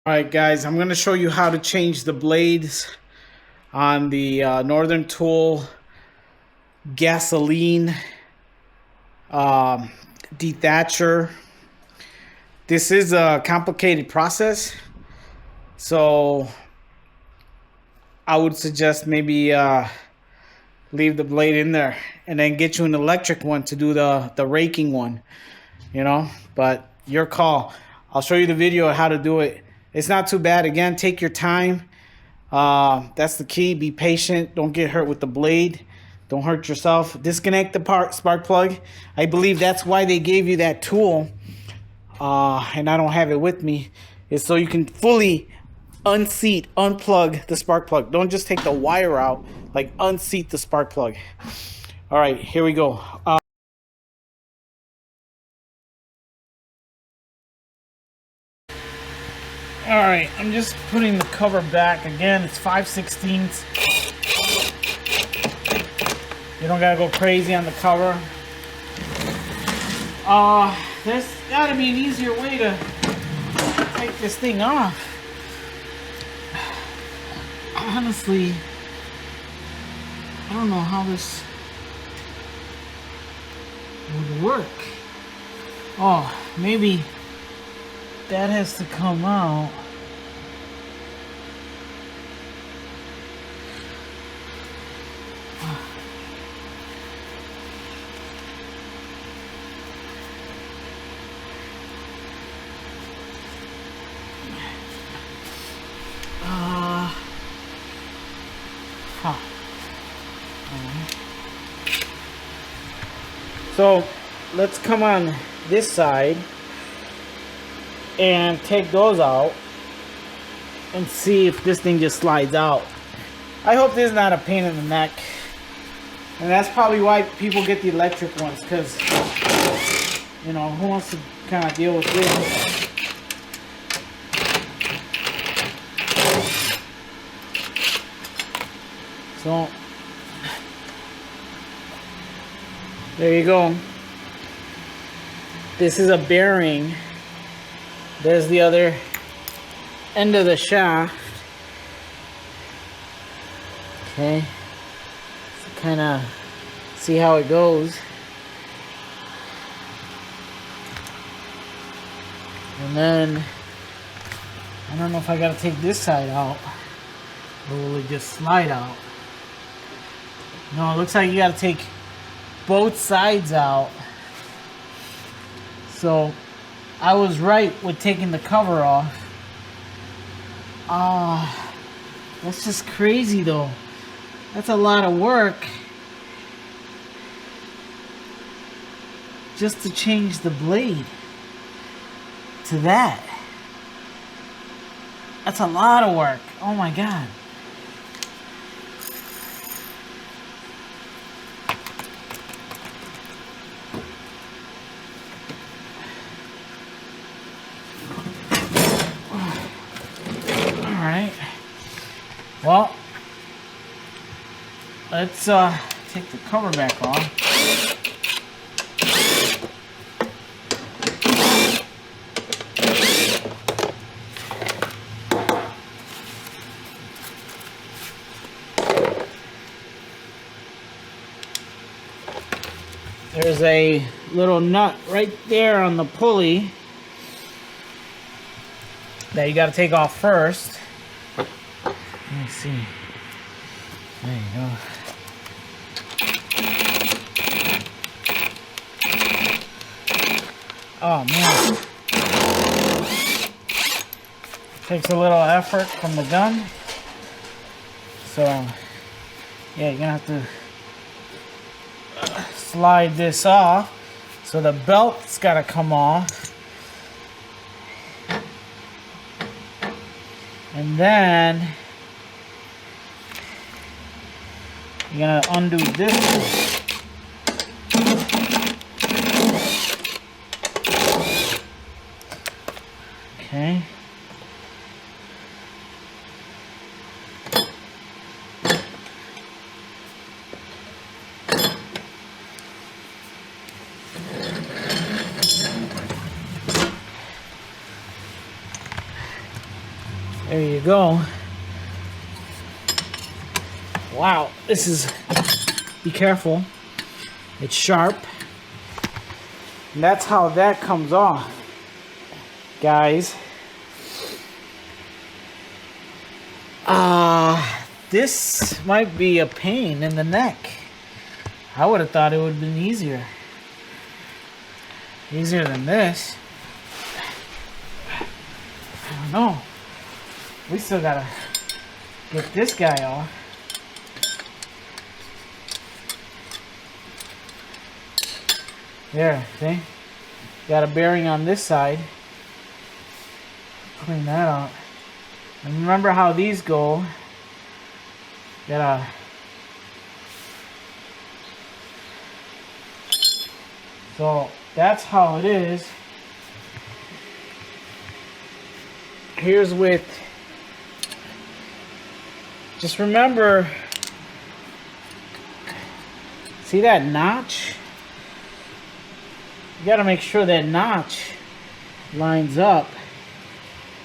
Alright guys, I'm going to show you how to change the blades on the Northern Tool gasoline um, dethacher. This is a complicated process, so I would suggest maybe leave the blade in there and then get you an electric one to do the raking one, but your call. I'll show you the video of how to do it. It's not too bad. Again, take your time. That's the key. Be patient. Don't get hurt with the blade. Don't hurt yourself. Disconnect the spark plug. I believe that's why they gave you that tool. And I don't have it with me. Is so you can fully unplug the spark plug. Don't just take the wire out. Like unseat the spark plug. All right, here we go. All right, I'm just putting the cover back. Again, it's 5/16. You don't gotta go crazy on the cover. There's gotta be an easier way to take this thing off. Honestly, I don't know how this would work. Oh, maybe that has to come out. So let's come on this side and take those out and see if this thing just slides out. I hope this is not a pain in the neck. And that's probably why people get the electric ones, because, who wants to kind of deal with this? So, there you go. This is a bearing. There's the other end of the shaft. Okay. So kind of see how it goes. And then, I don't know if I gotta take this side out, or will it just slide out? No, it looks like you gotta take both sides out. So I was right with taking the cover off. That's just crazy though. That's a lot of work just to change the blade to that. That's a lot of work. Oh my God. Alright. Well, let's take the cover back off. There's a little nut right there on the pulley that you got to take off first. Let me see. There you go. Oh man. Takes a little effort from the gun. So, yeah, you're gonna have to slide this off. So the belt's gotta come off. And then you're gonna undo this. Okay. There you go. Wow, this is, be careful. It's sharp. And that's how that comes off, guys. This might be a pain in the neck. I would have thought it would have been easier. Easier than this. I don't know. We still gotta get this guy off. There, see? Got a bearing on this side. Clean that out. And remember how these go. Gotta. So that's how it is. Here's with. Just remember. See that notch? You gotta make sure that notch lines up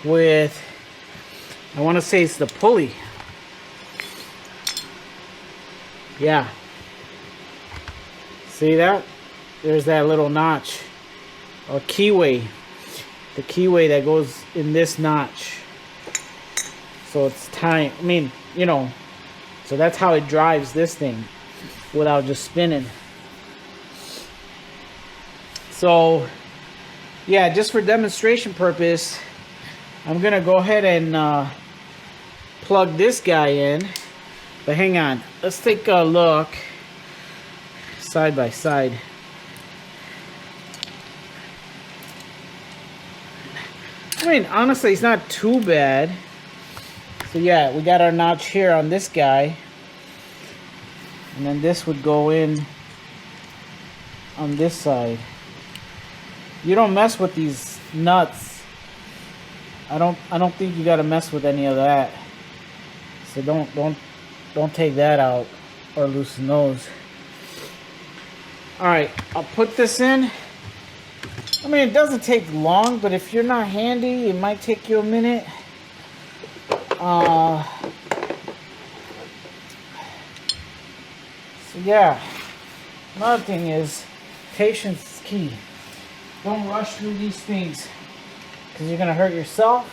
with, I want to say it's the pulley. Yeah. See that? There's that little notch. Or keyway. The keyway that goes in this notch. So it's tying, I mean, you know, so that's how it drives this thing without just spinning. So, yeah, just for demonstration purpose, I'm going to go ahead and plug this guy in. But hang on, let's take a look side by side. I mean, honestly, it's not too bad. So yeah, we got our notch here on this guy. And then this would go in on this side. You don't mess with these nuts. I don't think you gotta mess with any of that. So don't take that out or loosen those. Alright, I'll put this in. I mean, it doesn't take long, but if you're not handy, it might take you a minute. So yeah, another thing is patience is key. Don't rush through these things because you're gonna hurt yourself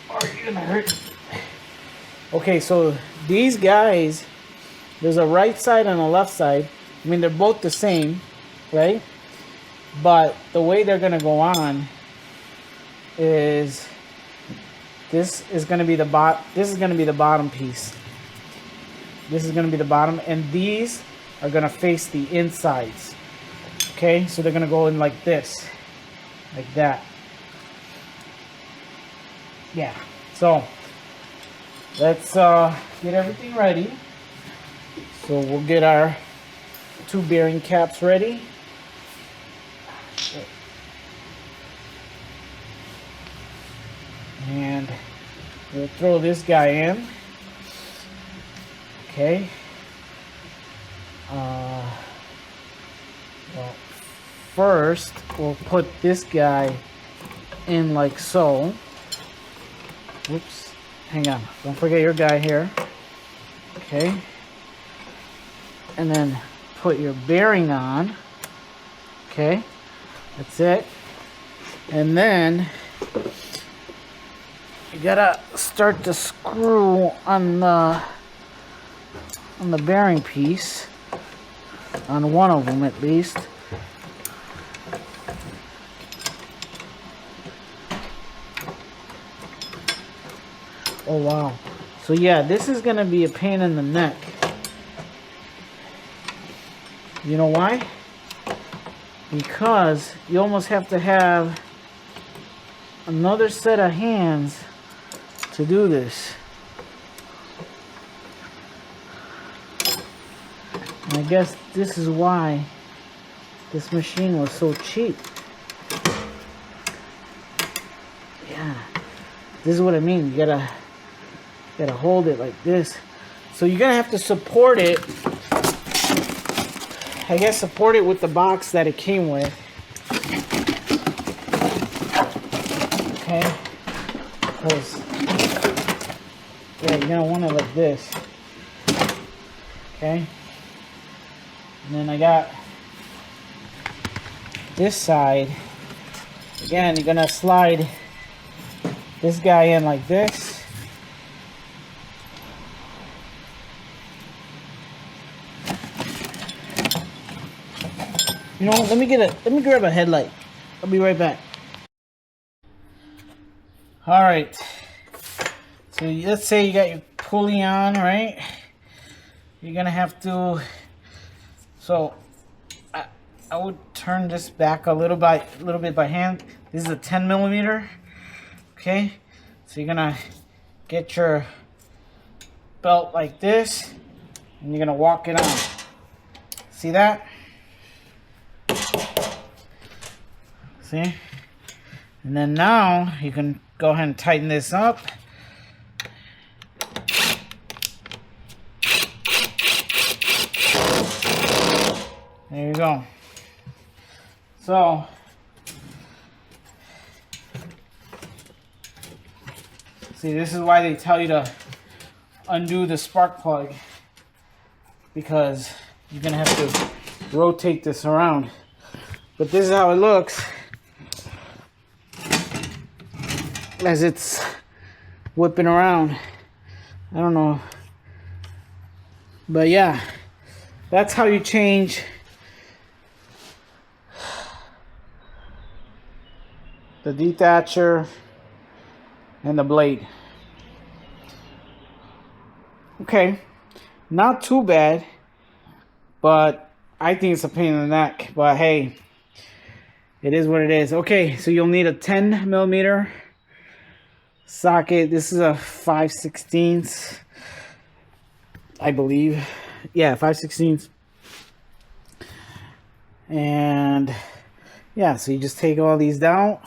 or you're gonna hurt. Okay, so these guys, there's a right side and a left side. I mean, they're both the same, right? But the way they're gonna go on is this is gonna be the this is gonna be the bottom piece. This is gonna be the bottom, and these are gonna face the insides. Okay, so they're gonna go in like this, like that. Yeah. So let's get everything ready. So we'll get our two bearing caps ready. And we'll throw this guy in. Okay. Well, first we'll put this guy in like so. Oops. Hang on. Don't forget your guy here. Okay. And then put your bearing on. Okay. That's it. And then you gotta start to screw on the bearing piece, on one of them at least. Oh wow. So yeah, this is gonna be a pain in the neck. You know why? Because you almost have to have another set of hands to do this. And I guess this is why this machine was so cheap. Yeah, this is what I mean. You gotta hold it like this. So you're gonna have to support it. I guess support it with the box that it came with. Okay. because yeah, you're gonna want it like this. Okay, and then I got this side. Again, you're gonna slide this guy in like this. You know what? Let me grab a headlight. I'll be right back. All right. So let's say you got your pulley on, right? You're gonna have to. So I would turn this back a little bit by hand. This is a 10 millimeter. Okay. So you're gonna get your belt like this, and you're gonna walk it on. See that? See? And then now you can go ahead and tighten this up. There you go. So see, this is why they tell you to undo the spark plug, because you're gonna have to rotate this around. But this is how it looks as it's whipping around. I don't know, but yeah, that's how you change the dethatcher and the blade. Okay, not too bad, but I think it's a pain in the neck, but hey, it is what it is. Okay, so you'll need a 10 millimeter socket. This is a 5/16, I believe. Yeah, 5/16. And yeah, so you just take all these down.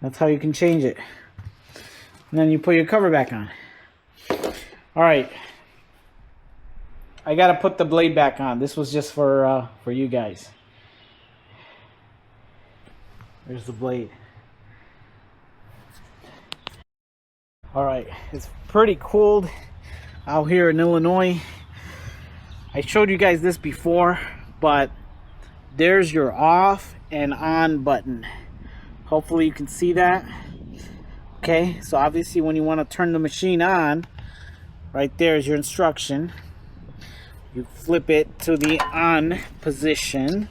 That's how you can change it. And then you put your cover back on. All right. I gotta put the blade back on. This was just for you guys. There's the blade. All right, it's pretty cold out here in Illinois. I showed you guys this before, but there's your off and on button. Hopefully you can see that. Okay, so obviously when you want to turn the machine on, right there is your instruction. You flip it to the on position,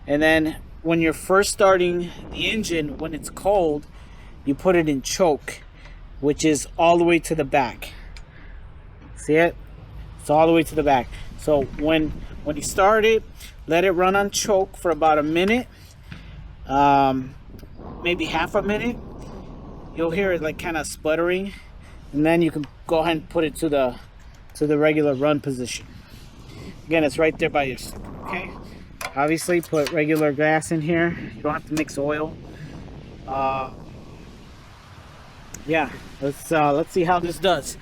and then when you're first starting the engine, when it's cold, you put it in choke, which is all the way to the back. See it? It's all the way to the back. So when you start it, let it run on choke for about a minute, maybe half a minute. You'll hear it like kind of sputtering, and then you can go ahead and put it to the regular run position. Again, it's right there by your stick. Okay. Obviously, put regular gas in here. You don't have to mix oil. Yeah, let's see how this does.